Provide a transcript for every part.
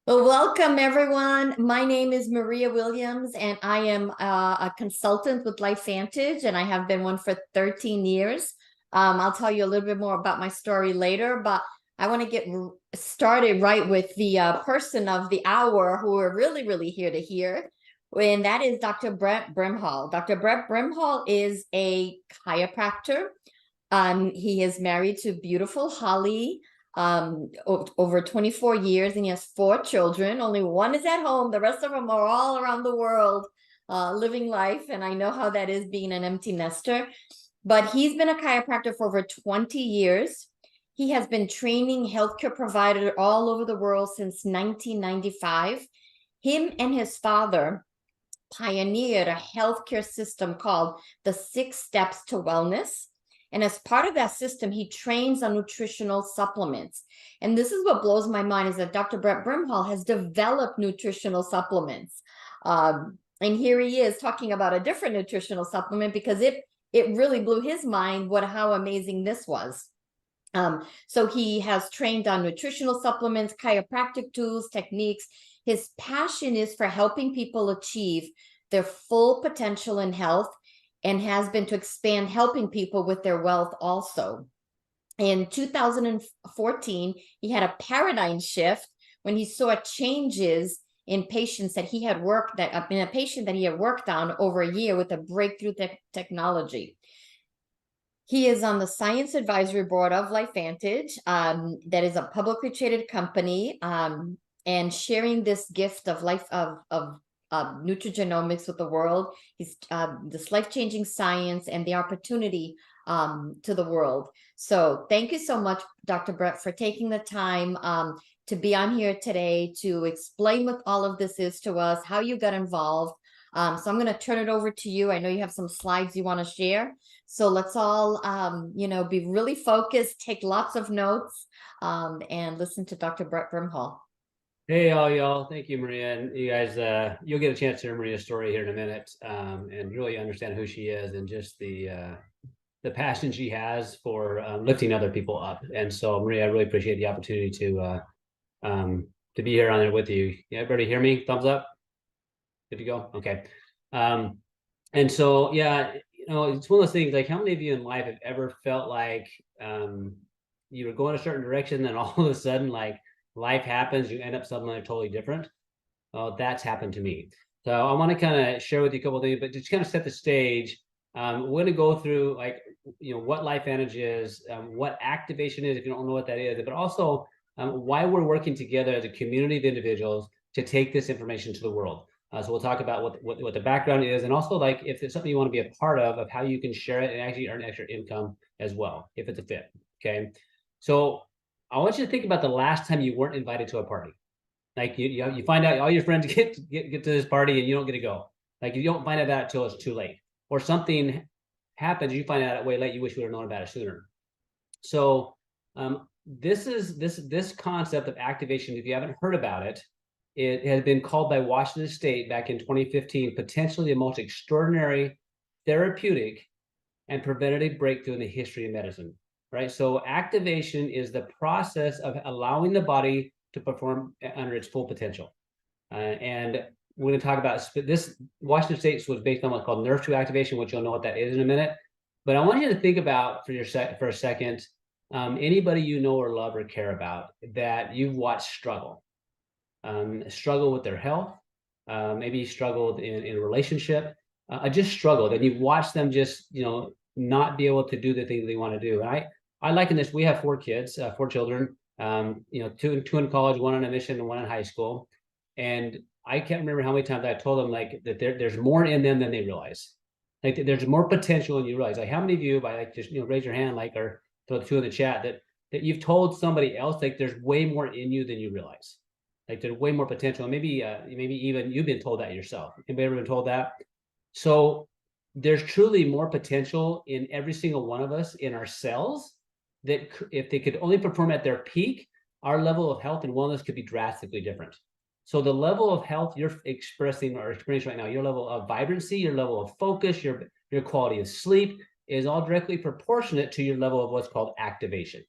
Well, welcome everyone. My name is Maria Williams, and I am a consultant with LifeVantage, and I have been one for 13 years. I'll tell you a little bit more about my story later, but I want to get started right with the person of the hour who we're really here to hear, and that is Dr. Brett Brimhall. Dr. Brett Brimhall is a chiropractor. He is married to beautiful Holly over 24 years, and he has 4 children. Only one is at home. The rest of them are all around the world living life. And I know how that is being an empty nester. But he's been a chiropractor for over 20 years. He has been training healthcare providers all over the world since 1995. Him and his father pioneered a healthcare system called the 6 Steps to Wellness. And as part of that system, he trains on nutritional supplements. And this is what blows my mind, is that Dr. Brett Brimhall has developed nutritional supplements. And here he is talking about a different nutritional supplement because it really blew his mind how amazing this was. So he has trained on nutritional supplements, chiropractic tools, techniques. His passion is for helping people achieve their full potential in health, and has been to expand helping people with their wealth also. In 2014, he had a paradigm shift when he saw changes in patients that he had worked in a patient that he had worked on over a year with a breakthrough technology. He is on the science advisory board of LifeVantage, that is a publicly traded company, and sharing this gift of nutrigenomics with the world. He's this life-changing science and the opportunity to the world. So thank you so much, Dr. Brett, for taking the time to be on here today to explain what all of this is to us, how you got involved. So I'm going to turn it over to you. I know you have some slides you want to share. So let's all, be really focused, take lots of notes, and listen to Dr. Brett Brimhall. Hey, all y'all. Thank you, Maria. And you guys, you'll get a chance to hear Maria's story here in a minute, and really understand who she is and just the passion she has for lifting other people up. And so, Maria, I really appreciate the opportunity to be here on it with you. Yeah, everybody hear me? Thumbs up? Good to go? Okay. And so, yeah, it's one of those things, like, how many of you in life have ever felt like you were going a certain direction, then all of a sudden, like, life happens, you end up somewhere totally different? That's happened to me. So I want to kind of share with you a couple of things, but just kind of set the stage. We're going to go through, like, what LifeVantage is, what activation is, if you don't know what that is, but also why we're working together as a community of individuals to take this information to the world. So we'll talk about what the background is, and also, like, if it's something you want to be a part of how you can share it and actually earn extra income as well, if it's a fit. Okay. So I want you to think about the last time you weren't invited to a party. Like, you find out all your friends get to this party and you don't get to go. Like, you don't find out about it until it's too late, or something happens, you find out way late, you wish you would have known about it sooner. So this concept of activation, if you haven't heard about it, it has been called by Washington State back in 2015 potentially the most extraordinary therapeutic and preventative breakthrough in the history of medicine. Right? So activation is the process of allowing the body to perform under its full potential. And we're going to talk about this. Washington State was based on what's called nerve 2 activation, which you'll know what that is in a minute. But I want you to think about for a second, anybody you know or love or care about that you've watched struggle with their health, maybe struggled in a relationship, just struggled, and you've watched them just not be able to do the things they want to do. And I liken this. We have 4 kids, 4 children, 2 in college, 1 on a mission, and 1 in high school. And I can't remember how many times I told them, like, that there's more in them than they realize. Like, there's more potential than you realize. Like, how many of you, by like, just raise your hand, like, or throw the 2 in the chat, that you've told somebody else, like, there's way more in you than you realize. Like, there's way more potential. And maybe even you've been told that yourself. Anybody ever been told that? So there's truly more potential in every single one of us, in our cells, that if they could only perform at their peak, our level of health and wellness could be drastically different. So the level of health you're experiencing right now, your level of vibrancy, your level of focus, your quality of sleep is all directly proportionate to your level of what's called activation.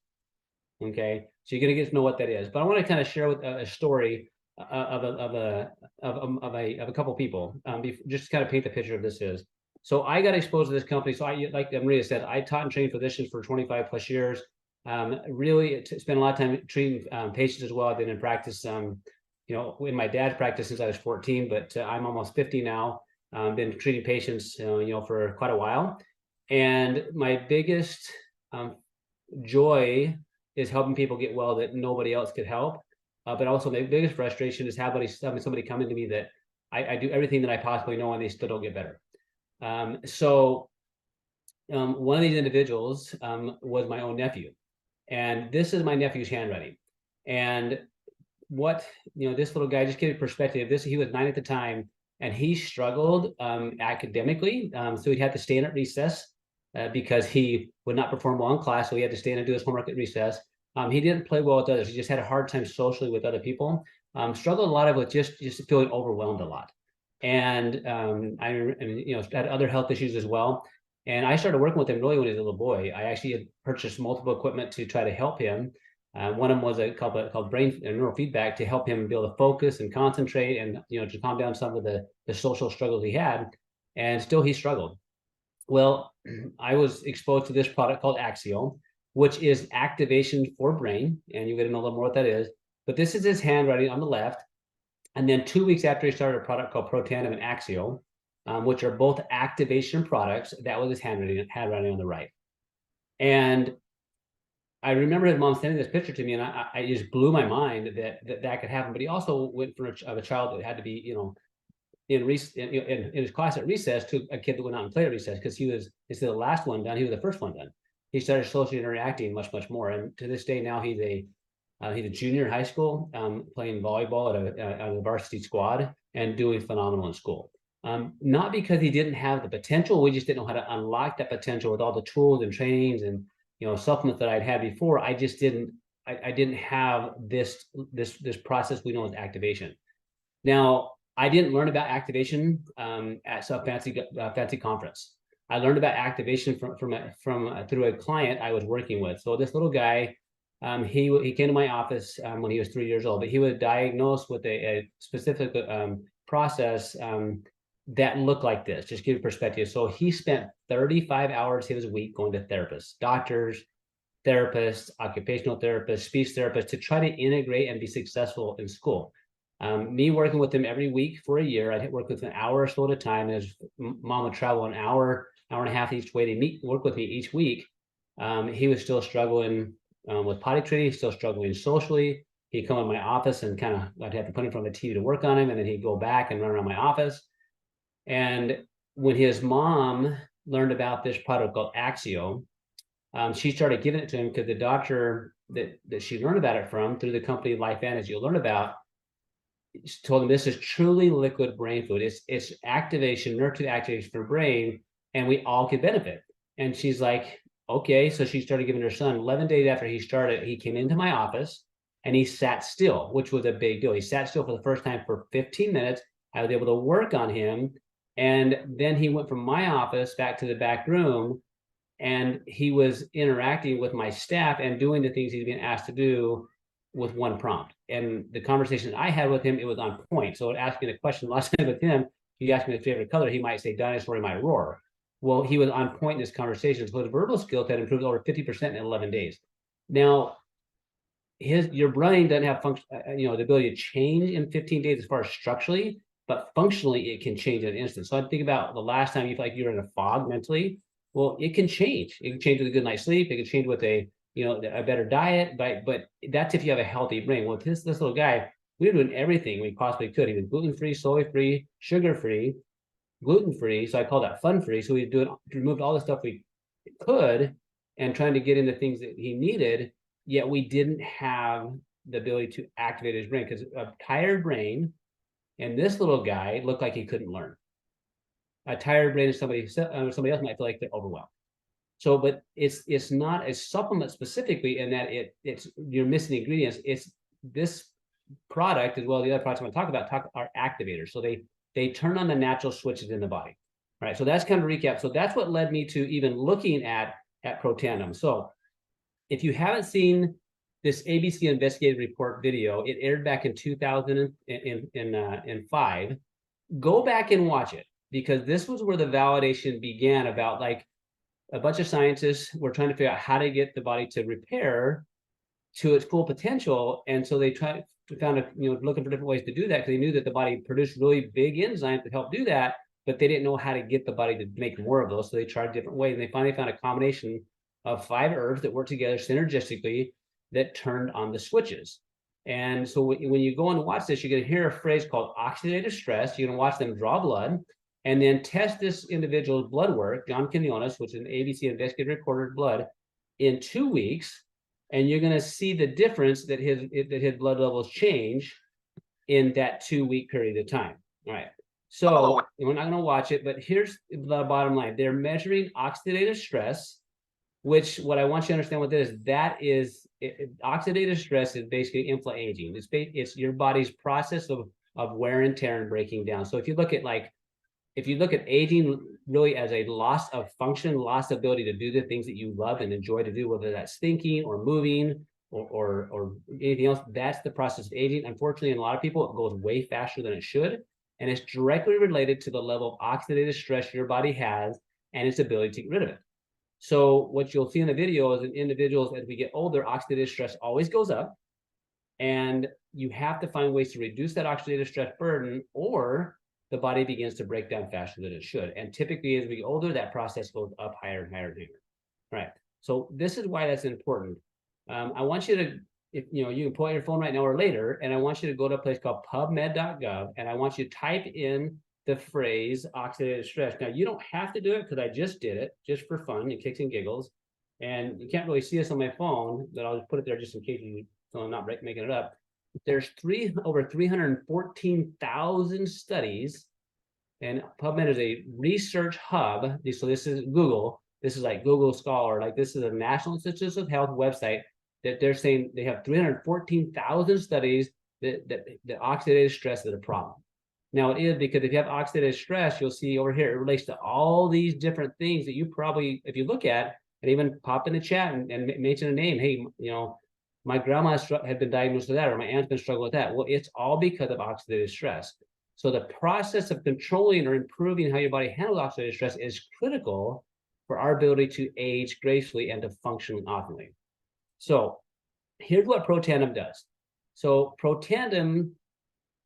Okay, so you're going to get to know what that is. But I want to kind of share with a story of a couple people. Just to kind of paint the picture of this is. So I got exposed to this company. So I, like Maria said, I taught and trained physicians for 25 plus years. Really spent a lot of time treating patients as well. I've been in practice, in my dad's practice since I was 14, but I'm almost 50 now. Been treating patients, for quite a while. And my biggest joy is helping people get well that nobody else could help. But also my biggest frustration is having somebody come into me that I do everything that I possibly know and they still don't get better. One of these individuals was my own nephew. And this is my nephew's handwriting. And this little guy, just give you perspective, he was 9 at the time, and he struggled academically. So he'd have to stay in at recess because he would not perform well in class. So he had to stay in and do his homework at recess. He didn't play well with others. He just had a hard time socially with other people. Struggled a lot with just feeling overwhelmed a lot. And had other health issues as well. And I started working with him really when he was a little boy. I actually had purchased multiple equipment to try to help him. One of them was called brain neurofeedback to help him be able to focus and concentrate and to calm down some of the social struggles he had. And still he struggled. Well, I was exposed to this product called Axial, which is activation for brain, and you're going to know a little more what that is. But this is his handwriting on the left. And then 2 weeks after, he started a product called Protandim and Axial, which are both activation products. That was his handwriting on the right. And I remember his mom sending this picture to me, and I just blew my mind that could happen. But he also went from a child that had to be, in his class at recess to a kid that went out and played at recess, because instead of the last one done, he was the first one done. He started socially interacting much more, and to this day now he's a junior in high school, playing volleyball at a varsity squad and doing phenomenal in school. Not because he didn't have the potential, we just didn't know how to unlock that potential with all the tools and trainings and supplements that I'd had before. I just didn't have this process we know as activation. Now, I didn't learn about activation at some fancy conference. I learned about activation through a client I was working with. So this little guy, he came to my office when he was 3 years old, but he was diagnosed with a specific process that looked like this. Just give you perspective. So he spent 35 hours of his week going to therapists, doctors, therapists, occupational therapists, speech therapists, to try to integrate and be successful in school. Me working with him every week for a year, I'd work with him an hour or so at a time. His mom would travel an hour and a half each way to work with me each week. He was still struggling with potty training, still struggling socially. He'd come in my office and I'd have to put him in front of the TV to work on him, and then he'd go back and run around my office. And when his mom learned about this product called Axial, she started giving it to him because the doctor that she learned about it from, through the company LifeVantage you'll learn about, told him this is truly liquid brain food. It's activation, nurture activation for brain, and we all could benefit. And she's like, okay. So she started giving her son. 11 days after he started, he came into my office and he sat still, which was a big deal. He sat still for the first time for 15 minutes. I was able to work on him. And then he went from my office back to the back room, and he was interacting with my staff and doing the things he's been asked to do with one prompt. And the conversation I had with him, it was on point. So asking a question last time with him, he asked me his favorite color, he might say dinosaur, he might roar. Well, he was on point in this conversation. So his verbal skills had improved over 50% in 11 days. Now, your brain doesn't have the ability to change in 15 days as far as structurally, but functionally it can change in an instant. So I think about the last time you felt like you're in a fog mentally. Well, it can change. It can change with a good night's sleep. It can change with a better diet, but that's if you have a healthy brain. Well, this little guy, we were doing everything we possibly could. He was gluten-free, soy-free, sugar-free, gluten-free. So I call that fun-free. So we removed all the stuff we could and trying to get into things that he needed, yet we didn't have the ability to activate his brain, because a tired brain, and this little guy looked like he couldn't learn. A tired brain is somebody else might feel like they're overwhelmed. So, but it's not a supplement specifically in that you're missing ingredients. It's this product as well. The other products I'm going to talk about are activators. So they turn on the natural switches in the body. All right. So that's kind of a recap. So that's what led me to even looking at Protandim. So if you haven't seen this ABC investigative report video. It aired back in 2005. Go back and watch it, because this was where the validation began about like a bunch of scientists were trying to figure out how to get the body to repair to its full potential. And so they found looking for different ways to do that, because they knew that the body produced really big enzymes that help do that, but they didn't know how to get the body to make more of those. So they tried different ways, and they finally found a combination of 5 herbs that work together synergistically that turned on the switches. And so when you go and watch this, you're going to hear a phrase called oxidative stress. You're going to watch them draw blood and then test this individual's blood work, John Quinones, which is an ABC investigator recorded blood, in 2 weeks. And you're going to see the difference that his blood levels change in that 2-week period of time. All right. So we're not going to watch it, but here's the bottom line. They're measuring oxidative stress, which what I want you to understand what that is, oxidative stress is basically inflammaging. It's your body's process of wear and tear and breaking down. So if you look at aging really as a loss of function, loss of ability to do the things that you love and enjoy to do, whether that's thinking or moving or anything else, that's the process of aging. Unfortunately, in a lot of people, it goes way faster than it should. And it's directly related to the level of oxidative stress your body has and its ability to get rid of it. So what you'll see in the video is in individuals, as we get older, oxidative stress always goes up. And you have to find ways to reduce that oxidative stress burden, or the body begins to break down faster than it should. And typically, as we get older, that process goes up higher and higher and higher. Right. So this is why that's important. I want you to, you can pull out your phone right now or later, and I want you to go to a place called pubmed.gov, and I want you to type in the phrase oxidative stress. Now, you don't have to do it, because I just did it just for fun and kicks and giggles. And you can't really see this on my phone, but I'll just put it there just in case so I'm not making it up. There's over 314,000 studies, and PubMed is a research hub. So this is Google. This is like Google Scholar. Like, this is a National Institutes of Health website that they're saying they have 314,000 studies that oxidative stress is a problem. Now, it is, because if you have oxidative stress, you'll see over here, it relates to all these different things that you probably, if you look at, and even pop in the chat and mention a name. Hey, my grandma had been diagnosed with that, or my aunt's been struggling with that. Well, it's all because of oxidative stress. So the process of controlling or improving how your body handles oxidative stress is critical for our ability to age gracefully and to function optimally. So here's what Protandim does. So Protandim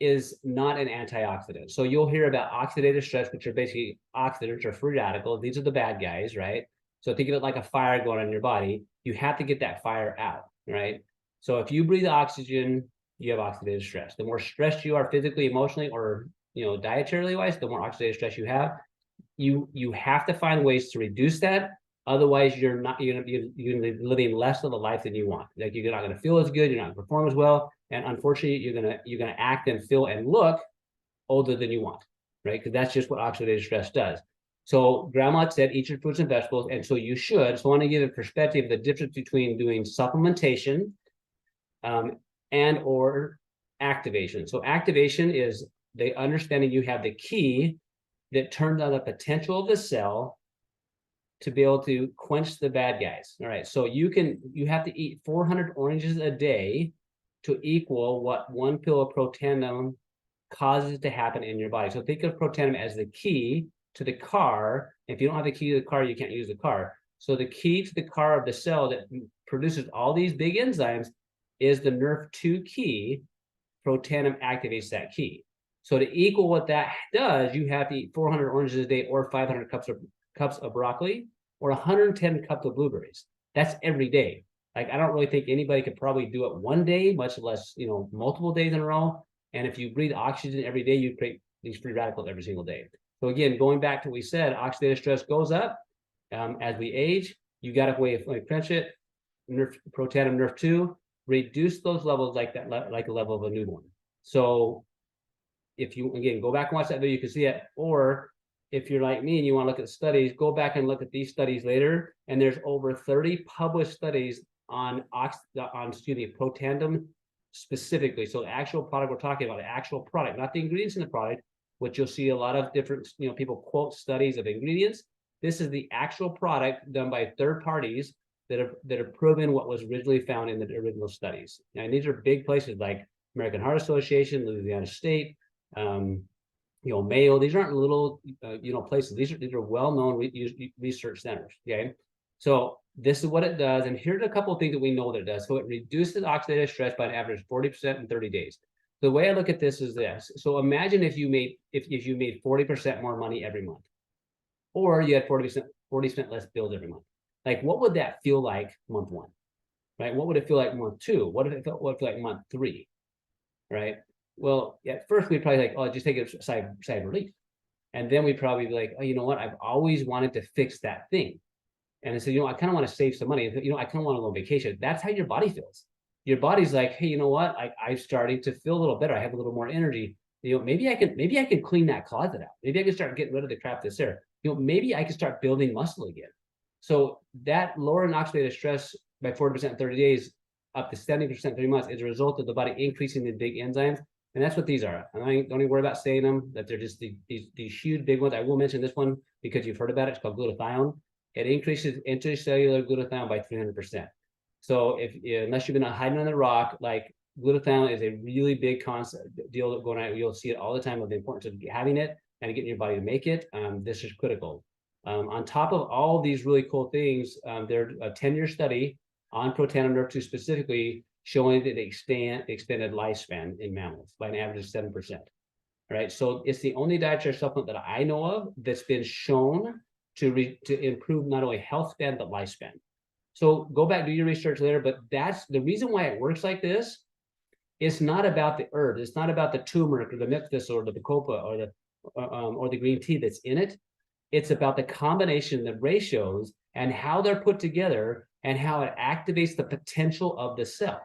is not an antioxidant. So you'll hear about oxidative stress, which are basically oxidants or free radicals. These are the bad guys, right? So think of it like a fire going on in your body. You have to get that fire out, right? So if you breathe oxygen, you have oxidative stress. The more stressed you are physically, emotionally, or dietarily wise, the more oxidative stress you have. You have to find ways to reduce that. Otherwise, you're going to be living less of a life than you want. Like, you're not going to feel as good. You're not going to perform as well. And unfortunately, you're going to act and feel and look older than you want, right? Because that's just what oxidative stress does. So grandma said, eat your fruits and vegetables. And so you should. So I want to give a perspective, the difference between doing supplementation and or activation. So activation is the understanding you have the key that turns on the potential of the cell to be able to quench the bad guys. All right. So you have to eat 400 oranges a day to equal what 1 pill of Protandim causes to happen in your body. So think of Protandim as the key to the car. If you don't have the key to the car, you can't use the car. So the key to the car of the cell that produces all these big enzymes is the NRF2 key. Protandim activates that key. So to equal what that does, you have to eat 400 oranges a day, or 500 cups of broccoli, or 110 cups of blueberries. That's every day. Like, I don't really think anybody could probably do it one day, much less, multiple days in a row. And if you breathe oxygen every day, you create these free radicals every single day. So again, going back to what we said, oxidative stress goes up as we age. You got a way of quench it. Protandim NRF2, reduce those levels like a level of a newborn. So if you, again, go back and watch that video, you can see it. Or if you're like me and you want to look at studies, go back and look at these studies later. And there's over 30 published studies on Protandim specifically. So the actual product we're talking about, the actual product, not the ingredients in the product, which you'll see a lot of different, people quote studies of ingredients. This is the actual product done by third parties that have proven what was originally found in the original studies. And these are big places like American Heart Association, Louisiana State, Mayo. These aren't little, places. These are well-known research centers. Okay, so this is what it does, and here's a couple of things that we know that it does. So it reduces oxidative stress by an average 40% in 30 days. The way I look at this is this. So imagine if you made 40% more money every month, or you had 40% less bills every month. Like, what would that feel like month one? Right? What would it feel like month two? What would it feel like month three? Right? Well, at first we'd probably like, oh, just take a sigh of relief. And then we'd probably be like, oh, you know what? I've always wanted to fix that thing. And I said, I kind of want to save some money. I kind of want to go on vacation. That's how your body feels. Your body's like, hey, you know what? I'm starting to feel a little better. I have a little more energy. Maybe I can clean that closet out. Maybe I can start getting rid of the crap that's there. Maybe I can start building muscle again. So that lowering oxidative stress by 40% in 30 days, up to 70% in 3 months, is a result of the body increasing the big enzymes. And that's what these are. And I don't even worry about saying them, that they're just these huge big ones. I will mention this one because you've heard about it. It's called glutathione. It increases intracellular glutathione by 300%. So unless you've been hiding on the rock, like, glutathione is a really big concept deal going on. You'll see it all the time of the importance of having it and getting your body to make it. This is critical. On top of all these really cool things, there's a 10-year study on Protandim Nerve 2 specifically showing that they extended lifespan in mammals by an average of 7%. Right. So it's the only dietary supplement that I know of that's been shown to improve not only health span, but lifespan. So go back, do your research later, but that's the reason why it works like this. It's not about the herbs. It's not about the turmeric or the milk thistle or the bacopa or the green tea that's in it. It's about the combination, the ratios, and how they're put together and how it activates the potential of the cell.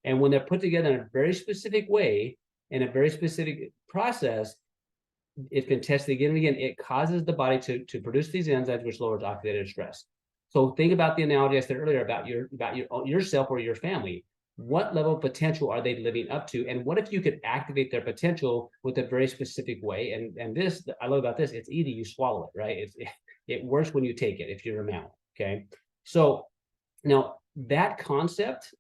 And when they're put together in a very specific way, in a very specific process, it's been tested again and again. It causes the body to produce these enzymes, which lowers oxidative stress. So think about the analogy I said earlier about yourself or your family. What level of potential are they living up to? And what if you could activate their potential with a very specific way? And this, I love about this, it's easy, you swallow it, right? It works when you take it, if you're a mammal, okay? So now that concept,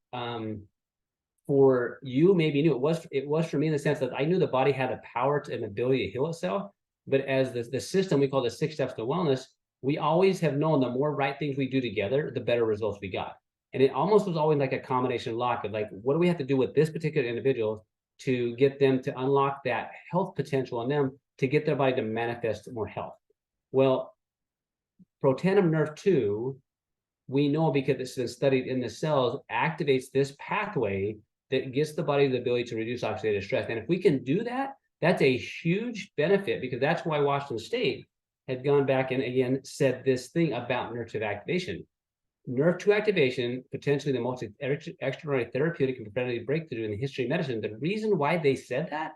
for you maybe new. It was for me in the sense that I knew the body had the power and ability to heal itself. But as the system we call the 6 steps to wellness, we always have known the more right things we do together, the better results we got. And it almost was always like a combination lock of like, what do we have to do with this particular individual to get them to unlock that health potential in them to get their body to manifest more health? Well, Protandim Nerve 2, we know because it's been studied in the cells, activates this pathway that gives the body the ability to reduce oxidative stress. And if we can do that, that's a huge benefit, because that's why Washington State had gone back and again said this thing about nerve 2 activation. Nerve 2 activation, potentially the most extraordinary therapeutic and preventative breakthrough in the history of medicine. The reason why they said that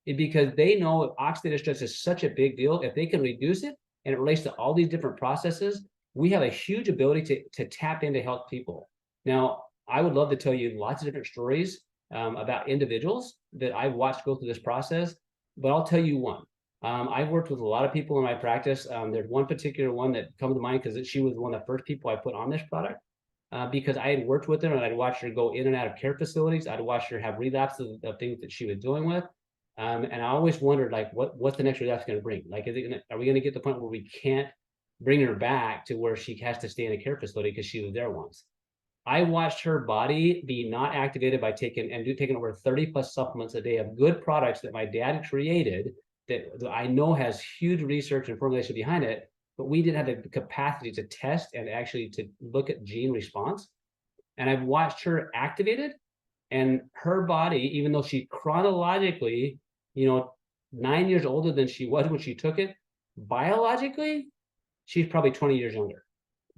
is because they know oxidative stress is such a big deal. If they can reduce it, and it relates to all these different processes, we have a huge ability to tap into help people. Now, I would love to tell you lots of different stories about individuals that I've watched go through this process, but I'll tell you one. I've worked with a lot of people in my practice. There's one particular one that comes to mind because she was one of the first people I put on this product because I had worked with her and I'd watched her go in and out of care facilities. I'd watched her have relapses of things that she was dealing with. And I always wondered, like, what's the next relapse going to bring? Like, are we going to get to the point where we can't bring her back to where she has to stay in a care facility because she was there once? I watched her body be not activated by taking over 30 plus supplements a day of good products that my dad created that I know has huge research and formulation behind it, but we didn't have the capacity to test and actually to look at gene response. And I've watched her activated, and her body, even though she chronologically, 9 years older than she was when she took it, biologically, she's probably 20 years younger,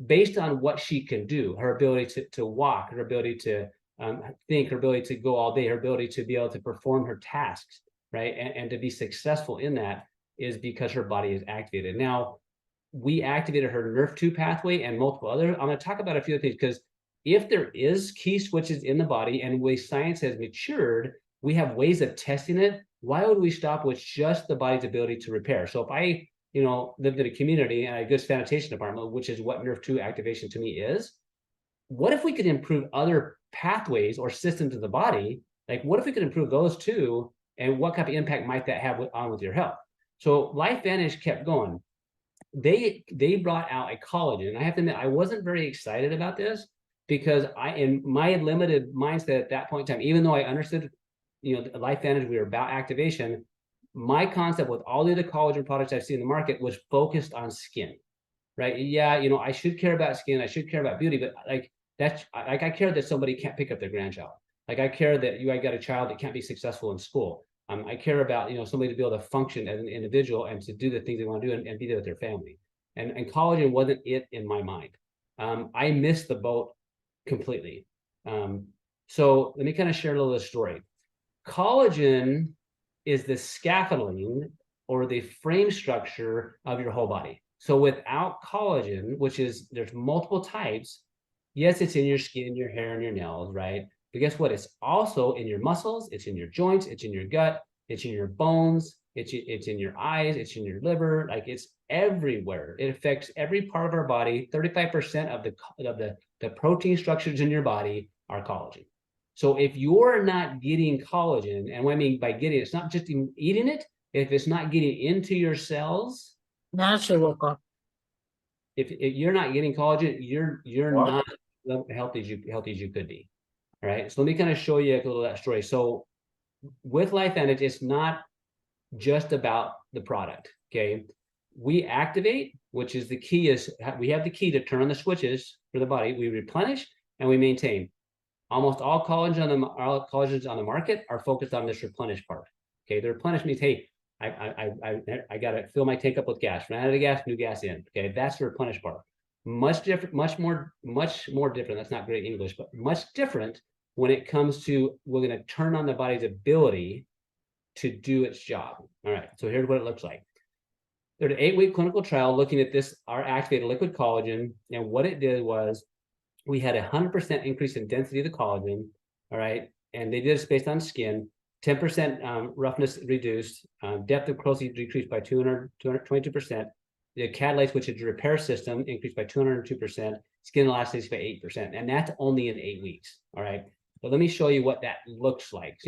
based on what she can do, her ability to walk, her ability to think, her ability to go all day, her ability to be able to perform her tasks, right? And to be successful in that is because her body is activated. Now, we activated her nerve 2 pathway and multiple other. I'm going to talk about a few other things, because if there is key switches in the body and the way science has matured, we have ways of testing it. Why would we stop with just the body's ability to repair? So if I lived in a community and a good sanitation department, which is what nerve 2 activation to me is, what if we could improve other pathways or systems of the body? Like, what if we could improve those too? And what kind of impact might that have with your health? So LifeVantage kept going. They brought out a collagen. And I have to admit, I wasn't very excited about this because in my limited mindset at that point in time, even though I understood, LifeVantage, we were about activation, my concept with all the other collagen products I've seen in the market was focused on skin, right? Yeah, I should care about skin, I should care about beauty, but I care that somebody can't pick up their grandchild. Like I care that I got a child that can't be successful in school. I care about somebody to be able to function as an individual and to do the things they want to do and be there with their family. And collagen wasn't it in my mind. I missed the boat completely. So let me kind of share a little of the story. Collagen is the scaffolding or the frame structure of your whole body. So without collagen, there's multiple types. Yes, it's in your skin, your hair, and your nails, right? But guess what? It's also in your muscles, it's in your joints, it's in your gut, it's in your bones, it's in your eyes, it's in your liver, like it's everywhere. It affects every part of our body. 35% of the protein structures in your body are collagen. So if you're not getting collagen, and what I mean by getting it, it's not just eating it, if it's not getting into your cells, if you're not getting collagen, you're not healthy as you could be. All right. So let me kind of show you a little of that story. So with LifeVantage, it's not just about the product. Okay. We activate, which is the key, is we have the key to turn on the switches for the body. We replenish and we maintain. Almost all collagens on the market are focused on this replenish part. Okay. The replenish means, hey, I got to fill my tank up with gas. Ran out of gas, new gas in. Okay. That's the replenish part. Much different, much more different. That's not great English, but much different when it comes to we're going to turn on the body's ability to do its job. All right. So here's what it looks like. There's an 8-week clinical trial looking at this, our activated liquid collagen. And what it did was we had 100% increase in density of the collagen. All right. And they did this based on skin. 10% roughness reduced, depth of crusty decreased by 222%. The catalase, which is the repair system, increased by 202%. Skin elasticity by 8%, and that's only in 8 weeks. All right. But let me show you what that looks like.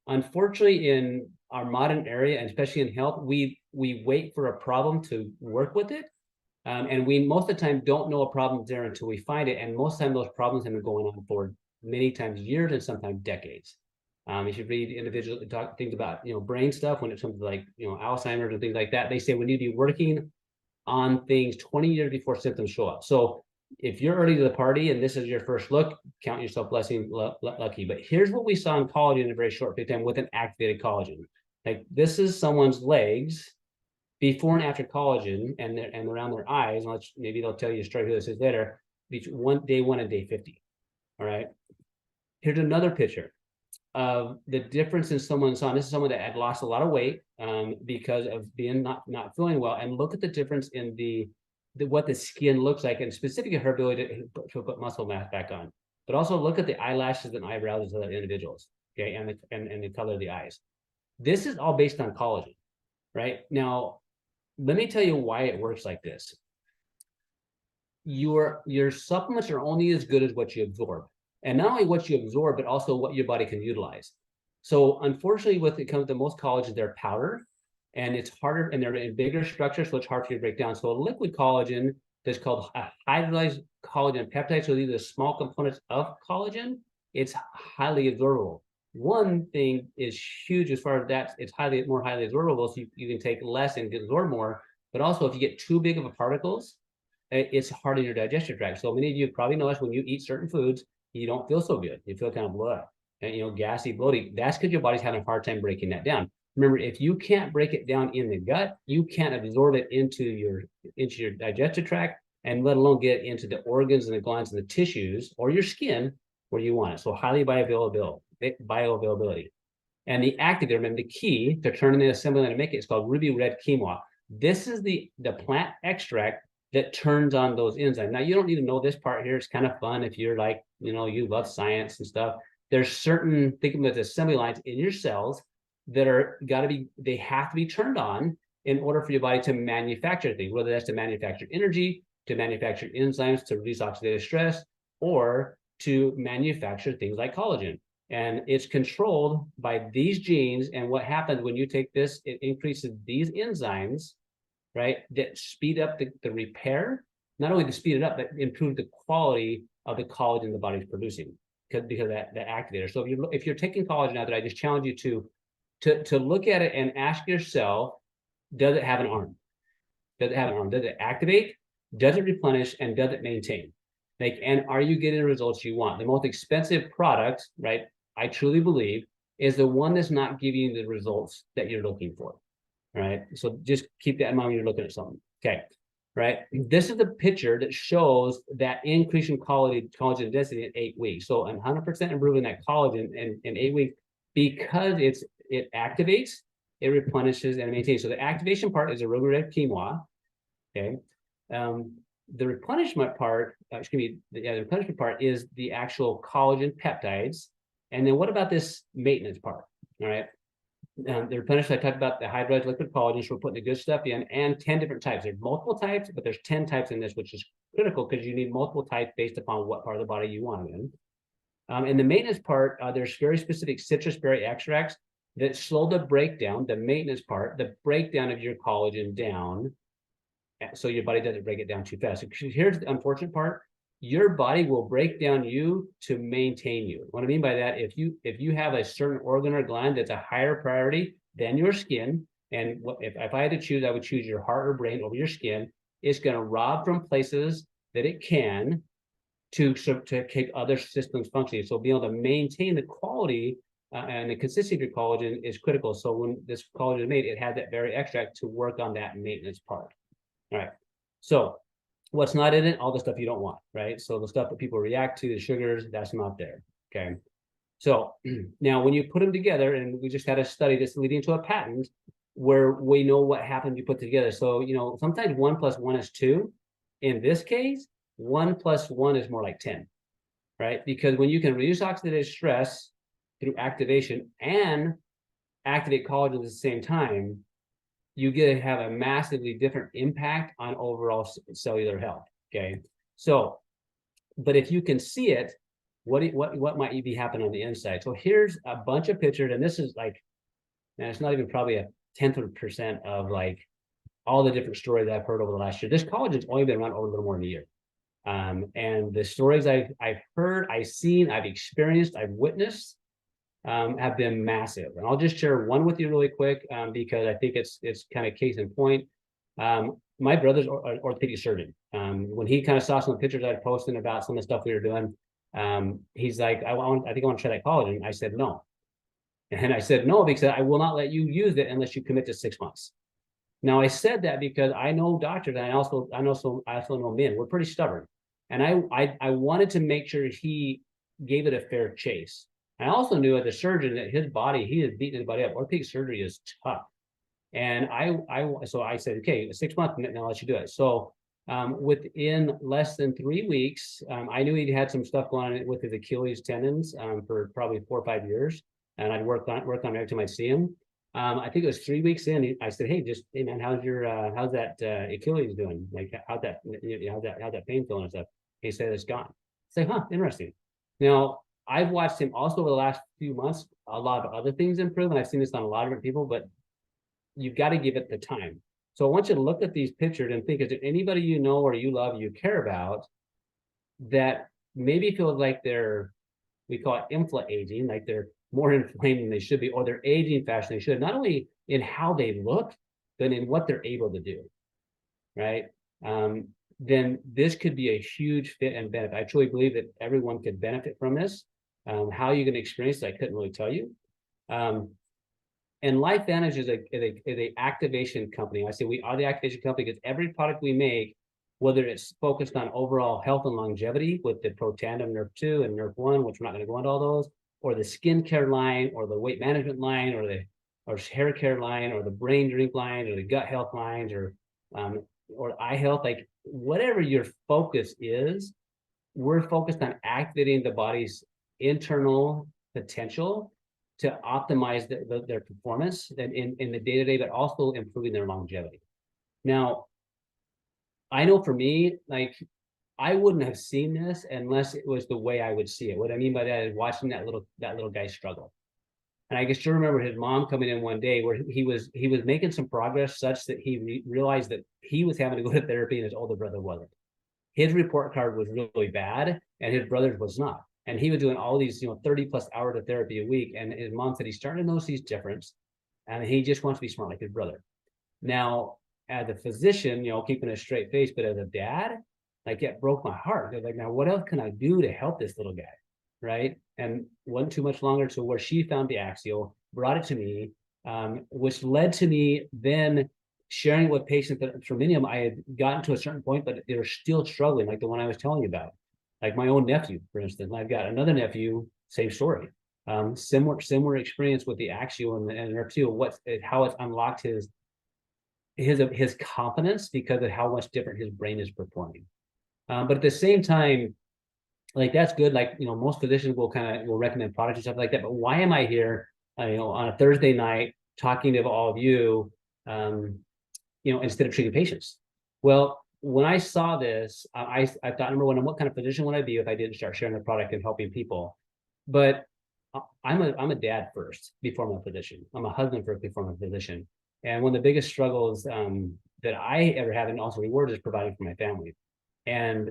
Unfortunately, in our modern area, and especially in health, we wait for a problem to work with it. And we most of the time don't know a problem there until we find it. And most of the time those problems have been going on for many times years and sometimes decades. You should read individual things about brain stuff when it comes to like Alzheimer's and things like that. They say we need to be working on things 20 years before symptoms show up. So if you're early to the party and this is your first look, count yourself lucky. But here's what we saw in collagen in a very short period of time with an activated collagen. Like this is someone's legs before and after collagen, and around their eyes. Maybe they'll tell you a story who this is later. Day 1 and day 50. All right. Here's another picture of the difference in someone's on. This is someone that had lost a lot of weight because of being not feeling well. And look at the difference in what the skin looks like, and specifically her ability to put muscle mass back on. But also look at the eyelashes and eyebrows of other individuals. Okay, and the color of the eyes. This is all based on collagen, right? Now, let me tell you why it works like this. Your supplements are only as good as what you absorb. And not only what you absorb, but also what your body can utilize. So unfortunately, when it comes to most collagens, they're powder, and it's harder, and they're in bigger structures, so it's hard for you to break down. So a liquid collagen that's called a hydrolyzed collagen peptide, so these are small components of collagen, it's highly absorbable. One thing is huge as far as that, it's more highly absorbable, so you can take less and absorb more. But also, if you get too big of a particles, it's hard in your digestive tract. So many of you probably noticed when you eat certain foods, you don't feel so good. You feel kind of blah, and gassy, bloating. That's because your body's having a hard time breaking that down. Remember, if you can't break it down in the gut, you can't absorb it into your digestive tract, and let alone get into the organs and the glands and the tissues or your skin where you want it. So highly bioavailability. And the activator, remember the key to turning the assembly and make it is called ruby red quinoa. This is the plant extract that turns on those enzymes. Now, you don't need to know this part here. It's kind of fun if you're like, you love science and stuff. There's certain, think of it as assembly lines in your cells that they have to be turned on in order for your body to manufacture things, whether that's to manufacture energy, to manufacture enzymes, to reduce oxidative stress, or to manufacture things like collagen. And it's controlled by these genes. And what happens when you take this, it increases these enzymes, right, that speed up the repair, not only to speed it up, but improve the quality of the collagen the body's producing because of that activator. So if you're taking collagen out there, I just challenge you to look at it and ask yourself, does it have an arm? Does it have an arm? Does it activate? Does it replenish? And does it maintain? Like, and are you getting the results you want? The most expensive product, right, I truly believe, is the one that's not giving you the results that you're looking for. Right. So just keep that in mind when you're looking at something. Okay. Right. This is the picture that shows that increase in collagen density in 8 weeks. So 100% improving that collagen in 8 weeks because it activates, it replenishes, and maintains. So the activation part is a ruby red quinoa. Okay. The replenishment part, the replenishment part is the actual collagen peptides. And then what about this maintenance part? All right. The replenishment, I talked about the hydrolyzed liquid collagen, so we're putting the good stuff in, and 10 different types. There's multiple types, but there's 10 types in this, which is critical because you need multiple types based upon what part of the body you want it in. In the maintenance part, there's very specific citrus berry extracts that slow the breakdown, the maintenance part, the breakdown of your collagen down, so your body doesn't break it down too fast. So here's the unfortunate part. Your body will break down you to maintain you. What I mean by that, if you have a certain organ or gland that's a higher priority than your skin, and if I had to choose, I would choose your heart or brain over your skin. It's going to rob from places that it can to keep other systems functioning. So being able to maintain the quality and the consistency of your collagen is critical. So when this collagen is made, it had that very extract to work on that maintenance part. All right. So what's not in it? All the stuff you don't want, right? So the stuff that people react to, the sugars, that's not there. Okay. So now when you put them together, and we just had a study that's leading to a patent where we know what happened you put together. So, you know, sometimes 1 + 1 is 2. In this case, 1 + 1 is more like 10, right? Because when you can reduce oxidative stress through activation and activate collagen at the same time, you get to have a massively different impact on overall cellular health. Okay. So, but if you can see it, what might you be happening on the inside? So here's a bunch of pictures, and this is like, and it's not even probably a 10% of like all the different stories I've heard over the last year. This collagen's only been around over a little more than a year. And the stories I've heard, I've seen, I've experienced, I've witnessed, have been massive. And I'll just share one with you really quick because I think it's kind of case in point. My brother's an orthopedic surgeon. When he kind of saw some pictures I'd posted about some of the stuff we were doing, he's like, I think I want to try that collagen. I said no. And I said no because I will not let you use it unless you commit to 6 months. Now I said that because I know doctors, and I also know men. We're pretty stubborn, and I wanted to make sure he gave it a fair chase. I also knew as a surgeon that his body, he is beating his body up. Orthopedic surgery is tough. And so I said, okay, 6 months, and I'll let you do it. So within less than 3 weeks, I knew he'd had some stuff going on with his Achilles tendons for probably 4 or 5 years. And I'd work on it every time I see him. I think it was 3 weeks in, I said, hey man, how's that Achilles doing? Like, how's that pain feeling and stuff? He said, it's gone. I said, huh, interesting. Now, I've watched him also over the last few months, a lot of other things improve, and I've seen this on a lot of different people, but you've got to give it the time. So I want you to look at these pictures and think, is there anybody you know or you love, you care about, that maybe feels like we call it infla-aging, like they're more inflamed than they should be, or they're aging faster than they should, not only in how they look, but in what they're able to do, right? Then this could be a huge fit and benefit. I truly believe that everyone could benefit from this. How you're going to experience it, I couldn't really tell you. And LifeVantage is a activation company. I say we are the activation company because every product we make, whether it's focused on overall health and longevity with the Protandim Nerf 2 and Nerf 1, which we're not going to go into all those, or the skincare line, or the weight management line, or hair care line, or the brain drink line, or the gut health lines, or eye health, like whatever your focus is, we're focused on activating the body's internal potential to optimize their performance in the day-to-day, but also improving their longevity. Now, I know for me, like I wouldn't have seen this unless it was the way I would see it. What I mean by that is watching that little guy struggle. And I just remember his mom coming in one day where he was making some progress such that he realized that he was having to go to therapy and his older brother wasn't. His report card was really bad and his brother's was not. And he was doing all these, 30 plus hours of therapy a week. And his mom said he's starting to notice these difference and he just wants to be smart like his brother. Now, as a physician, keeping a straight face, but as a dad, like it broke my heart. They're like, now what else can I do to help this little guy? Right. And wasn't too much longer to where she found the axial, brought it to me, which led to me then sharing it with patients that for many of them I had gotten to a certain point, but they were still struggling, like the one I was telling you about. Like my own nephew, for instance. I've got another nephew, same story. Similar experience with the axial and how it's unlocked his confidence because of how much different his brain is performing. But at the same time, like that's good. Like, most physicians will recommend products and stuff like that. But why am I here, on a Thursday night talking to all of you, instead of treating patients? Well, when I saw this, I thought, number one, what kind of physician would I be if I didn't start sharing the product and helping people? But I'm a dad first before I'm a physician. I'm a husband first before I'm a physician. And one of the biggest struggles that I ever have and also rewarded is providing for my family. And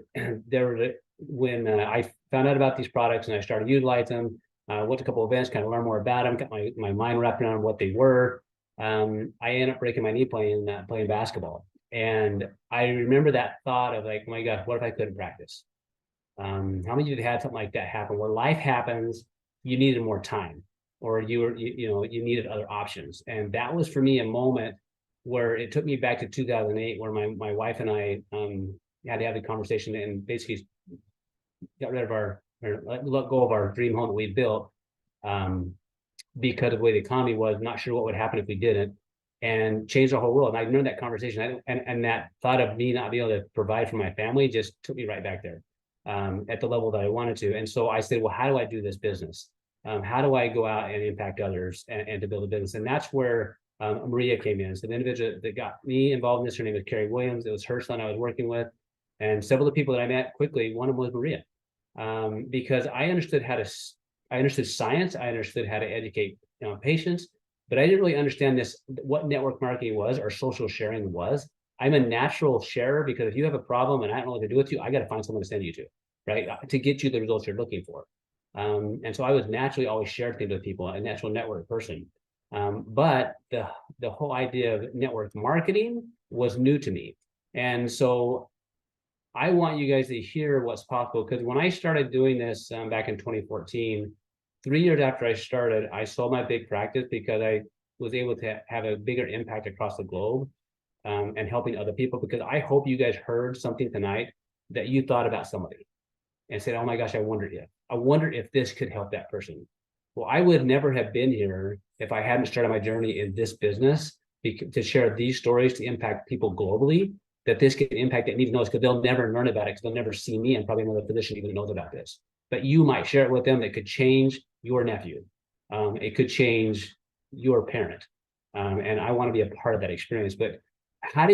when I found out about these products and I started utilizing them, went to a couple of events, kind of learn more about them, got my mind wrapped around what they were. I ended up breaking my knee playing basketball. And I remember that thought of like, oh my God, what if I couldn't practice? How many of you had something like that happen where life happens, you needed more time or you needed other options. And that was for me a moment where it took me back to 2008 where my wife and I had to have the conversation and basically got rid of let go of our dream home that we built because of the way the economy was, not sure what would happen if we didn't, and changed the whole world. And I remember that conversation and that thought of me not being able to provide for my family just took me right back there at the level that I wanted to. And so I said, well, how do I do this business? How do I go out and impact others and to build a business? And that's where Maria came in. So the individual that got me involved in this, her name is Carrie Williams. It was her son I was working with. And several of the people that I met quickly, one of them was Maria, because I understood science, I understood how to educate patients, but I didn't really understand what network marketing was or social sharing was. I'm a natural sharer because if you have a problem and I don't know what to do with you, I got to find someone to send you to, right, to get you the results you're looking for. And so I was naturally always sharing things with people, a natural network person. But the whole idea of network marketing was new to me. And so I want you guys to hear what's possible because when I started doing this back in 2014, 3 years after I started, I sold my big practice because I was able to have a bigger impact across the globe and helping other people. Because I hope you guys heard something tonight that you thought about somebody and said, "Oh my gosh, I wonder if this could help that person." Well, I would never have been here if I hadn't started my journey in this business to share these stories to impact people globally. That this can impact it and even knows because they'll never learn about it because they'll never see me and probably another physician even knows about this. But you might share it with them that could change your nephew. It could change your parent. And I want to be a part of that experience. But why do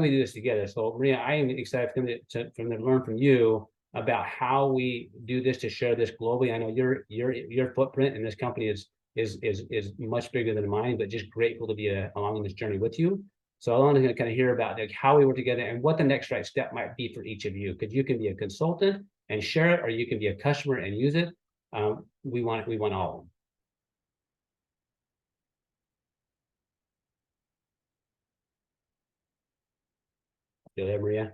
we do this together? So Maria, I am excited to learn from you about how we do this to share this globally. I know your footprint in this company is much bigger than mine, but just grateful to be along on this journey with you. So I want to kind of hear about like how we work together and what the next right step might be for each of you. Because you can be a consultant and share it, or you can be a customer and use it. We want all of them. Feel that, Maria?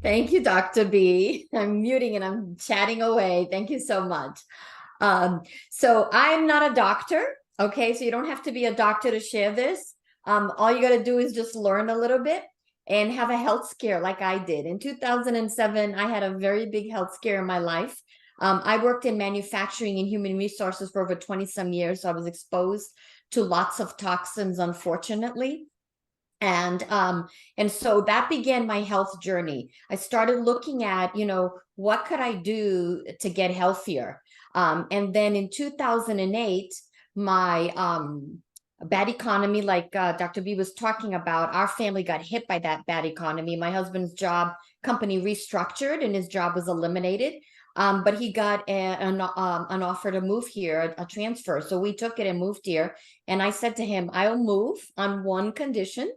Thank you, Dr. B. I'm muting and I'm chatting away. Thank you so much. So I'm not a doctor, okay? So you don't have to be a doctor to share this. All you got to do is just learn a little bit and have a health scare like I did. In 2007, I had a very big health scare in my life. I worked in manufacturing and human resources for over 20 some years. So I was exposed to lots of toxins, unfortunately. And so that began my health journey. I started looking at, what could I do to get healthier? And then in 2008, my a bad economy, like Dr. B was talking about. Our family got hit by that bad economy. My husband's job company restructured and his job was eliminated. But he got an offer to move here, a transfer. So we took it and moved here. And I said to him, I'll move on one condition,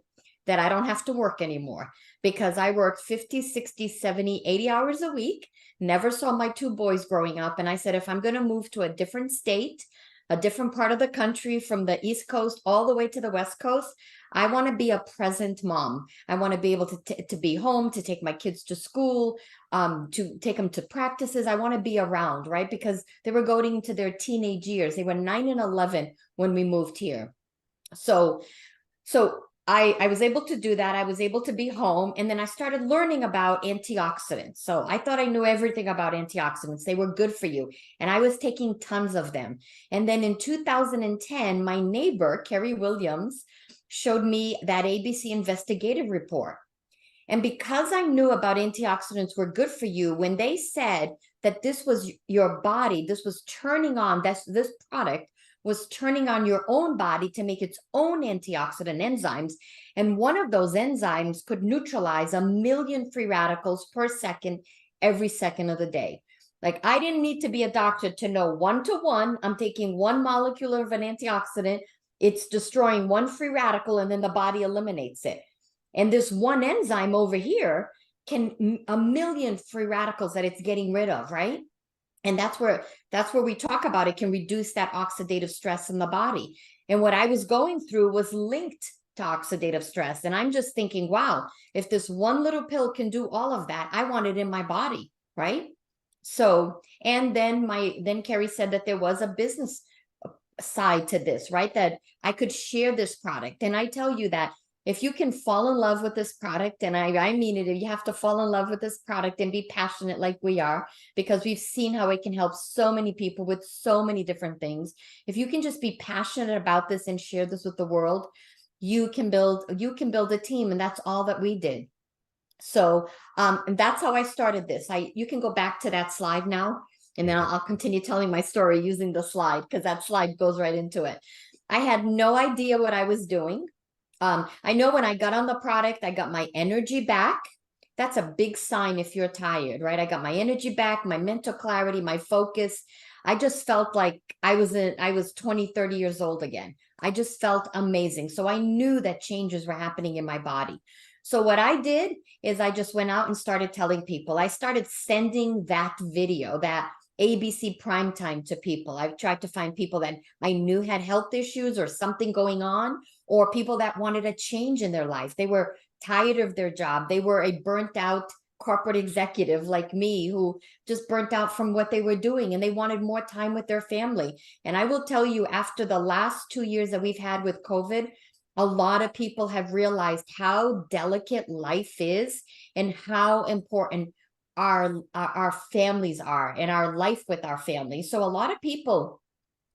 that I don't have to work anymore, because I worked 50, 60, 70, 80 hours a week, never saw my two boys growing up. And I said, if I'm going to move to a different state, a different part of the country, from the East Coast all the way to the West Coast, I want to be a present mom. I want to be able to be home, to take my kids to school, to take them to practices. I want to be around, right? Because they were going into their teenage years. They were 9 and 11 when we moved here. So I was able to do that. I was able to be home. And then I started learning about antioxidants. So I thought I knew everything about antioxidants. They were good for you. And I was taking tons of them. And then in 2010, my neighbor, Carrie Williams, showed me that ABC investigative report. And because I knew about antioxidants were good for you, when they said that this was your body, this was turning on, this product was turning on your own body to make its own antioxidant enzymes. And one of those enzymes could neutralize 1 million free radicals per second, every second of the day. Like, I didn't need to be a doctor to know 1-to-1, I'm taking one molecule of an antioxidant, it's destroying one free radical, and then the body eliminates it. And this one enzyme over here can 1 million free radicals that it's getting rid of, right? And that's where we talk about it can reduce that oxidative stress in the body. And what I was going through was linked to oxidative stress. And I'm just thinking, wow, if this one little pill can do all of that, I want it in my body, right? So, and then Carrie said that there was a business side to this, right? That I could share this product. And I tell you that if you can fall in love with this product, and I mean it, you have to fall in love with this product and be passionate like we are, because we've seen how it can help so many people with so many different things. If you can just be passionate about this and share this with the world, you can build a team. And that's all that we did. So and that's how I started this. You can go back to that slide now, and then I'll continue telling my story using the slide, because that slide goes right into it. I had no idea what I was doing. I know when I got on the product, I got my energy back. That's a big sign if you're tired, right? I got my energy back, my mental clarity, my focus. I just felt like I was 20, 30 years old again. I just felt amazing. So I knew that changes were happening in my body. So what I did is I just went out and started telling people. I started sending that video, that ABC primetime, to people. I've tried to find people that I knew had health issues or something going on, or people that wanted a change in their life. They were tired of their job. They were a burnt out corporate executive like me, who just burnt out from what they were doing, and they wanted more time with their family. And I will tell you, after the last 2 years that we've had with COVID, a lot of people have realized how delicate life is and how important our families are, and our life with our families. So a lot of people,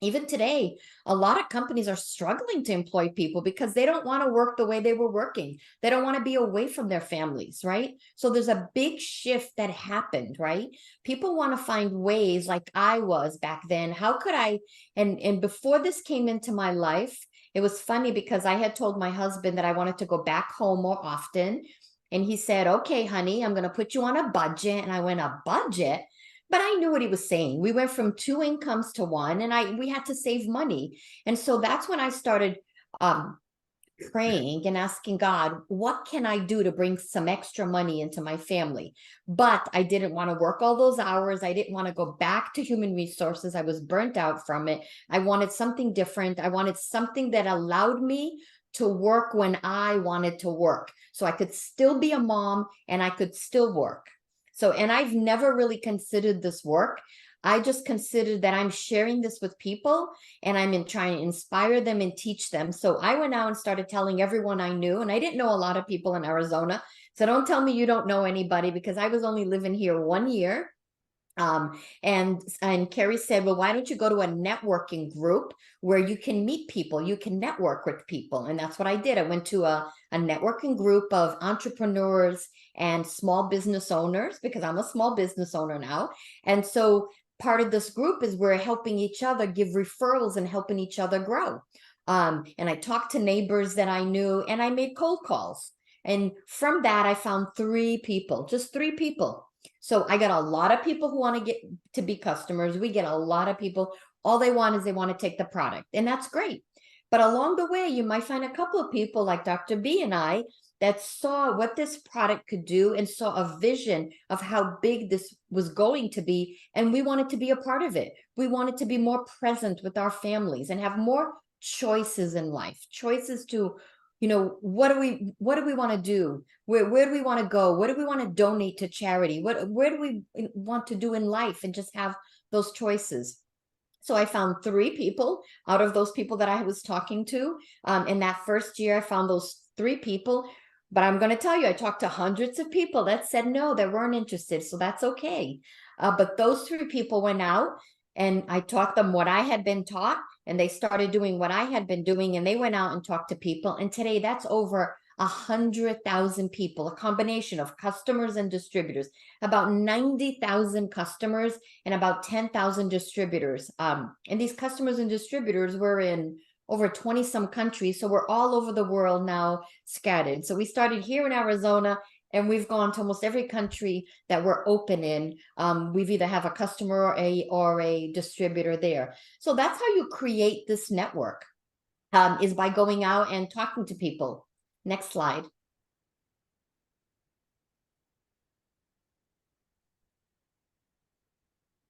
even today, a lot of companies are struggling to employ people because they don't want to work the way they were working. They don't want to be away from their families, right? So there's a big shift that happened, right? People want to find ways, like I was back then. How could I, and before this came into my life, it was funny because I had told my husband that I wanted to go back home more often. And he said, okay, honey, I'm going to put you on a budget. And I went, a budget? But I knew what he was saying. We went from 2 incomes to 1, and we had to save money. And so that's when I started praying and asking God, what can I do to bring some extra money into my family? But I didn't want to work all those hours. I didn't want to go back to human resources. I was burnt out from it. I wanted something different. I wanted something that allowed me to work when I wanted to work, so I could still be a mom and I could still work. So, and I've never really considered this work. I just considered that I'm sharing this with people, and I'm trying to inspire them and teach them. So I went out and started telling everyone I knew, and I didn't know a lot of people in Arizona. So don't tell me you don't know anybody, because I was only living here 1 year. And Carrie said, well, why don't you go to a networking group where you can meet people, you can network with people? And that's what I did. I went to a networking group of entrepreneurs and small business owners, because I'm a small business owner now. And so part of this group is we're helping each other, give referrals and helping each other grow. And I talked to neighbors that I knew, and I made cold calls. And from that, I found 3 people, just 3 people. So I got a lot of people who want to get to be customers. We get a lot of people. All they want is they want to take the product, and that's great. But along the way, you might find a couple of people like Dr. B and I that saw what this product could do and saw a vision of how big this was going to be. And we wanted to be a part of it. We wanted to be more present with our families and have more choices in life, choices to, what do we want to do? Where do we want to go? What do we want to donate to charity? Where do we want to do in life, and just have those choices? So I found 3 people out of those people that I was talking to. In that first year, I found those 3 people. But I'm going to tell you, I talked to hundreds of people that said no, they weren't interested. So that's okay. But those 3 people went out, and I taught them what I had been taught, and they started doing what I had been doing, and they went out and talked to people. And today that's over 100,000 people, a combination of customers and distributors, about 90,000 customers and about 10,000 distributors. And these customers and distributors were in over 20 some countries. So we're all over the world now, scattered. So we started here in Arizona, and we've gone to almost every country that we're open in. We've either have a customer or a distributor there. So that's how you create this network, is by going out and talking to people. Next slide.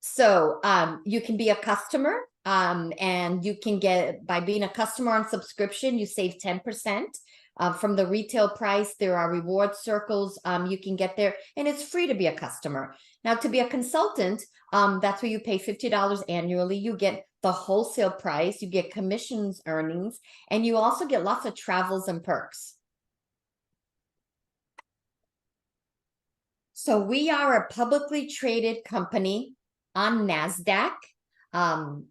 So you can be a customer, and you can get, by being a customer on subscription, you save 10%. From the retail price. There are reward circles you can get there, and it's free to be a customer. Now, to be a consultant, that's where you pay $50 annually. You get the wholesale price, you get commissions earnings, and you also get lots of travels and perks. So we are a publicly traded company on NASDAQ.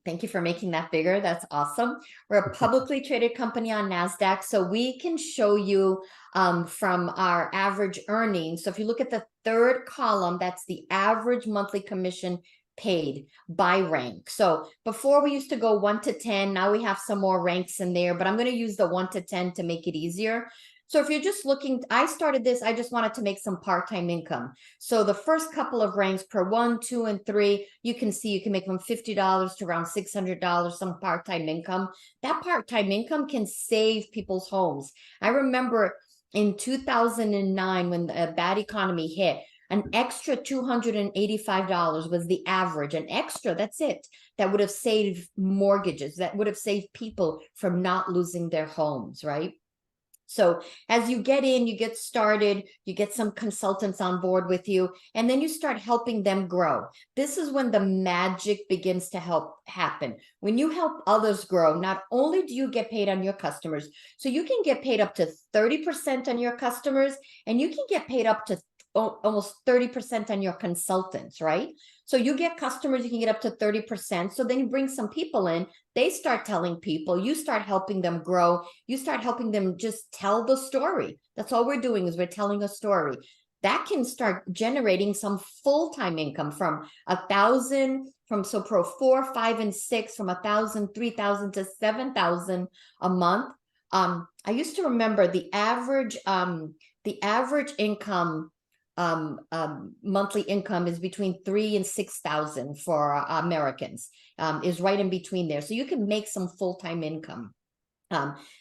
Thank you for making that bigger. That's awesome. We're a publicly traded company on NASDAQ, so we can show you from our average earnings. So if you look at the third column, that's the average monthly commission paid by rank. So before we used to go 1 to 10, now we have some more ranks in there, but I'm going to use the 1 to 10 to make it easier. So if you're just looking, I started this, I just wanted to make some part-time income. So the first couple of ranks per 1, 2, and 3, you can see you can make from $50 to around $600, some part-time income. That part-time income can save people's homes. I remember in 2009, when the bad economy hit, an extra $285 was the average, an extra, that's it, that would have saved mortgages, that would have saved people from not losing their homes, right? So as you get in, you get started, you get some consultants on board with you, and then you start helping them grow. This is when the magic begins to help happen. When you help others grow, not only do you get paid on your customers, so you can get paid up to 30% on your customers, and you can get paid up to almost 30% on your consultants, right? So you get customers, you can get up to 30%. So then you bring some people in, they start telling people, you start helping them grow, you start helping them just tell the story. That's all we're doing, is we're telling a story. That can start generating some full-time income from 1,000, from so pro 4, 5, and 6, from 1,000, 3,000 to 7,000 a month. I used to remember the average income, monthly income is between 3,000 and 6,000 for Americans, is right in between there. So you can make some full-time income.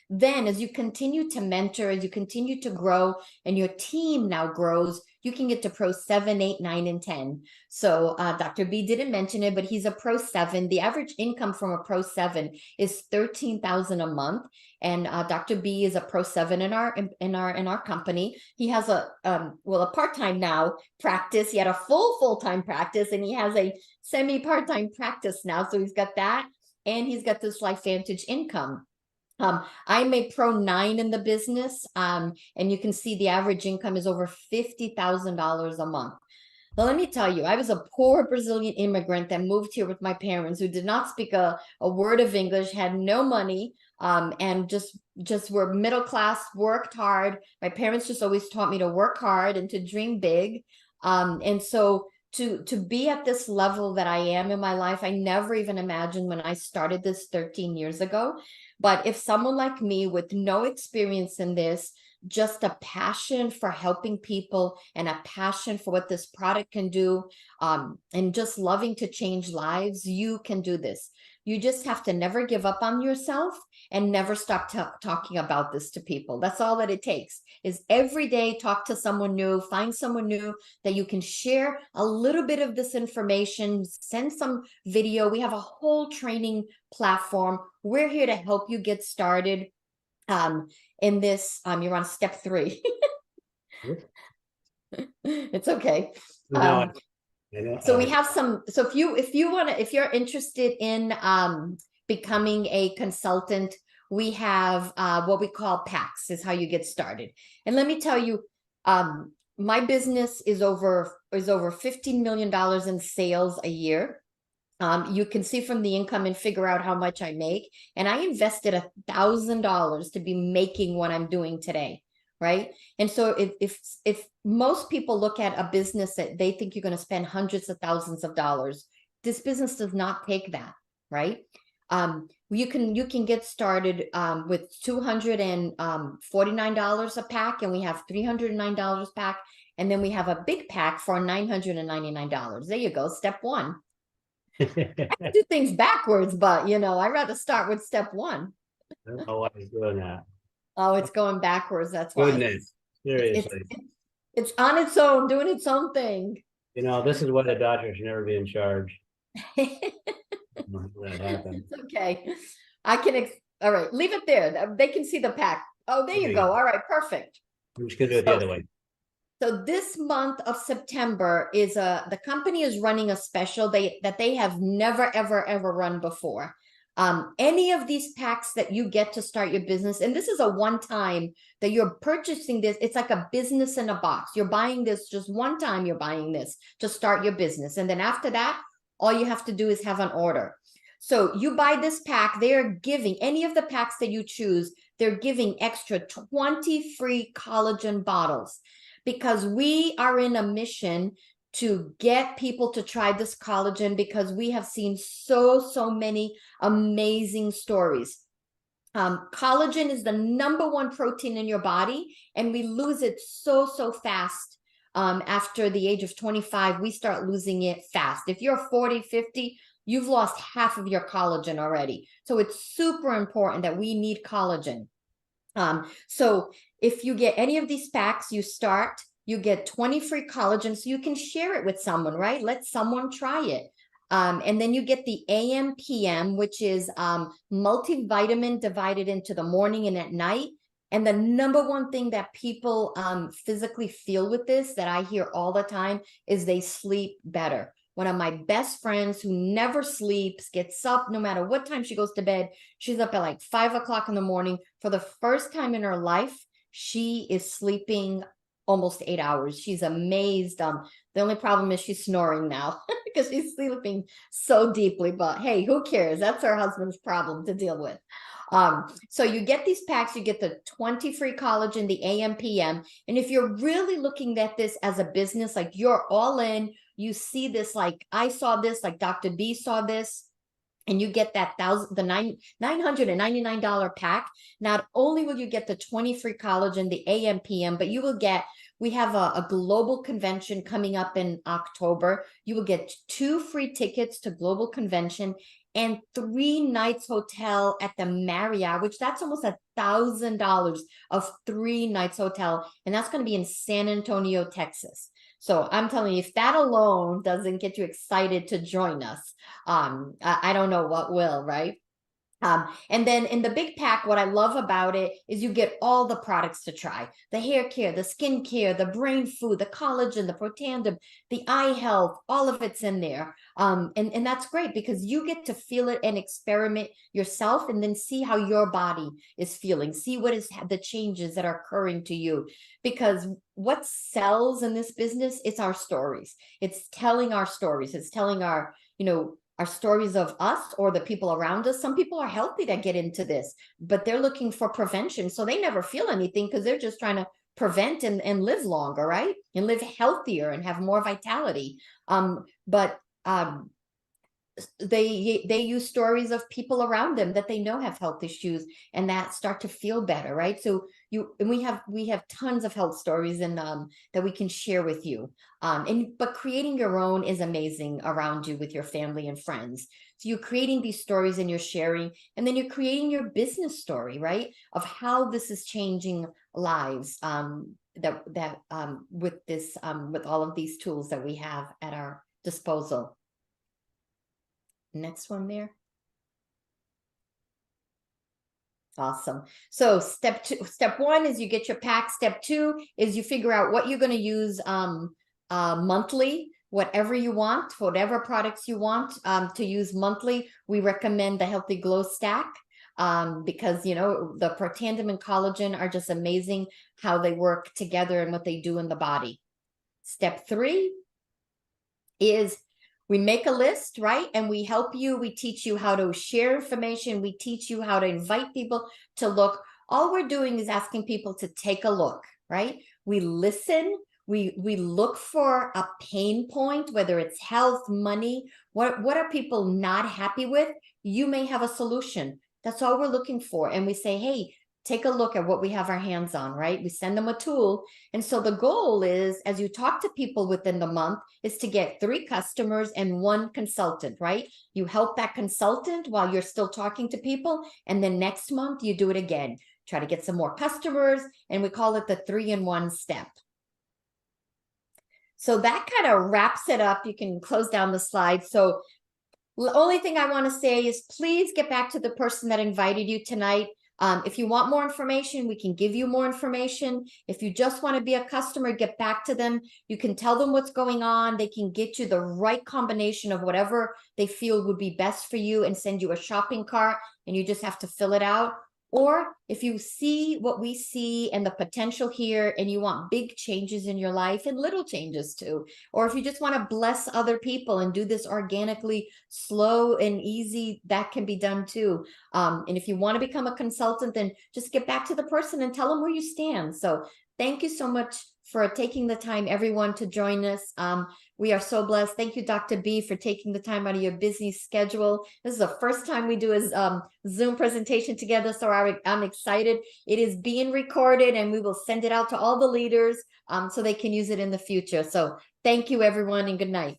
Then as you continue to mentor, as you continue to grow, and your team now grows, you can get to Pro 7, 8, 9, and 10. So Dr. B didn't mention it, but he's a Pro 7. The average income from a Pro 7 is $13,000 a month. And Dr. B is a Pro 7 in our company. He has a part-time now practice. He had a full-time practice, and he has a semi-part-time practice now. So he's got that, and he's got this LifeVantage income. I'm a Pro 9 in the business, and you can see the average income is over $50,000 a month. Well, let me tell you, I was a poor Brazilian immigrant that moved here with my parents, who did not speak a word of English, had no money, and just were middle class, worked hard. My parents just always taught me to work hard and to dream big. And so to be at this level that I am in my life, I never even imagined when I started this 13 years ago. But if someone like me with no experience in this, just a passion for helping people and a passion for what this product can do, and just loving to change lives, you can do this. You just have to never give up on yourself and never stop talking about this to people. That's all that it takes, is every day talk to someone new, find someone new that you can share a little bit of this information, send some video. We have a whole training platform. We're here to help you get started in this. You're on step 3. It's okay. No, I know. So we have some, so if you want to, if you're interested in becoming a consultant, we have what we call packs, is how you get started. And let me tell you, my business is over $15 million in sales a year. You can see from the income and figure out how much I make. And I invested $1,000 to be making what I'm doing today, right? And so if most people look at a business that they think you're going to spend hundreds of thousands of dollars, this business does not take that, right? You can get started with $249 a pack, and we have $309 pack, and then we have a big pack for $999. There you go, step 1. I can do things backwards, but I'd rather start with step 1. I don't know why he's doing that. Oh, it's going backwards. That's why. Goodness, seriously. It's on its own, doing its own thing. This is why the doctor should never be in charge. That happened. It's okay. All right, leave it there. They can see the pack. Oh, there you go. All right, perfect. I'm just gonna do it the other way. So this month of September is the company is running a special that they have never, ever, ever run before. Any of these packs that you get to start your business, and this is a one-time that you're purchasing this, it's like a business in a box. You're buying this just one time, you're buying this to start your business. And then after that, all you have to do is have an order. So you buy this pack, they're giving, any of the packs that you choose, they're giving extra 20 free collagen bottles, because we are in a mission to get people to try this collagen, because we have seen so many amazing stories. Collagen is the #1 protein in your body, and we lose it so fast. After the age of 25, we start losing it fast. If you're 40, 50, you've lost half of your collagen already. So it's super important that we need collagen. So if you get any of these packs, you get 20 free collagen, so you can share it with someone, right? Let someone try it. And then you get the AM PM, which is multivitamin divided into the morning and at night. And the #1 thing that people physically feel with this, that I hear all the time, is they sleep better. One of my best friends, who never sleeps, gets up no matter what time she goes to bed. She's up at like 5 o'clock in the morning. For the first time in her life, she is sleeping almost 8 hours. She's amazed. The only problem is she's snoring now because she's sleeping so deeply. But hey, who cares? That's her husband's problem to deal with. So you get these packs, you get the 20 free collagen, the AM PM. And if you're really looking at this as a business, like you're all in, you see this, like I saw this, like Dr. B saw this, and you get that $999 pack. Not only will you get the 20 free collagen, the AM PM, but you will get, we have a global convention coming up in October. You will get 2 free tickets to global convention and 3 nights hotel at the Marriott, which that's almost $1,000 of 3 nights hotel. And that's going to be in San Antonio, Texas. So I'm telling you, if that alone doesn't get you excited to join us, I don't know what will, right? And then in the big pack, what I love about it is you get all the products to try: the hair care, the skin care, the brain food, the collagen, the Protandim, the eye health, all of it's in there. And that's great, because you get to feel it and experiment yourself, and then see how your body is feeling, see what is the changes that are occurring to you. Because what sells in this business, it's our stories. It's telling our stories. It's telling our, our stories of us or the people around us. Some people are healthy that get into this, but they're looking for prevention. So they never feel anything because they're just trying to prevent and live longer, right? And live healthier and have more vitality. they use stories of people around them that they know have health issues and that start to feel better, right? So we have tons of health stories and that we can share with you. But creating your own is amazing around you with your family and friends. So you're creating these stories and you're sharing, and then you're creating your business story, right? Of how this is changing lives. With all of these tools that we have at our disposal. Next one there. Awesome. So step one is you get your pack. Step two is you figure out what you're going to use monthly, whatever you want, whatever products you want to use monthly. We recommend the Healthy Glow Stack because, you know, the Protandim and collagen are just amazing how they work together and what they do in the body. Step three is we make a list, right? And we help you. We teach you how to share information. We teach you how to invite people to look. All we're doing is asking people to take a look, right? We listen. We look for a pain point, whether it's health, money. What are people not happy with? You may have a solution. That's all we're looking for. And we say, hey, take a look at what we have our hands on, right? We send them a tool. And so the goal is, as you talk to people within the month, is to get 3 customers and 1 consultant, right? You help that consultant while you're still talking to people. And then next month you do it again. Try to get some more customers. And we call it the 3-in-1 step. So that kind of wraps it up. You can close down the slide. So the only thing I want to say is please get back to the person that invited you tonight. If you want more information, we can give you more information. If you just want to be a customer, get back to them. You can tell them what's going on. They can get you the right combination of whatever they feel would be best for you and send you a shopping cart, and you just have to fill it out. Or if you see what we see and the potential here and you want big changes in your life and little changes too, or if you just want to bless other people and do this organically, slow and easy, that can be done too. And if you want to become a consultant, then just get back to the person and tell them where you stand. So thank you so much for taking the time, everyone, to join us. We are so blessed. Thank you, Dr. B, for taking the time out of your busy schedule. This is the first time we do a Zoom presentation together, so I'm excited. It is being recorded, and we will send it out to all the leaders so they can use it in the future. So thank you, everyone, and good night.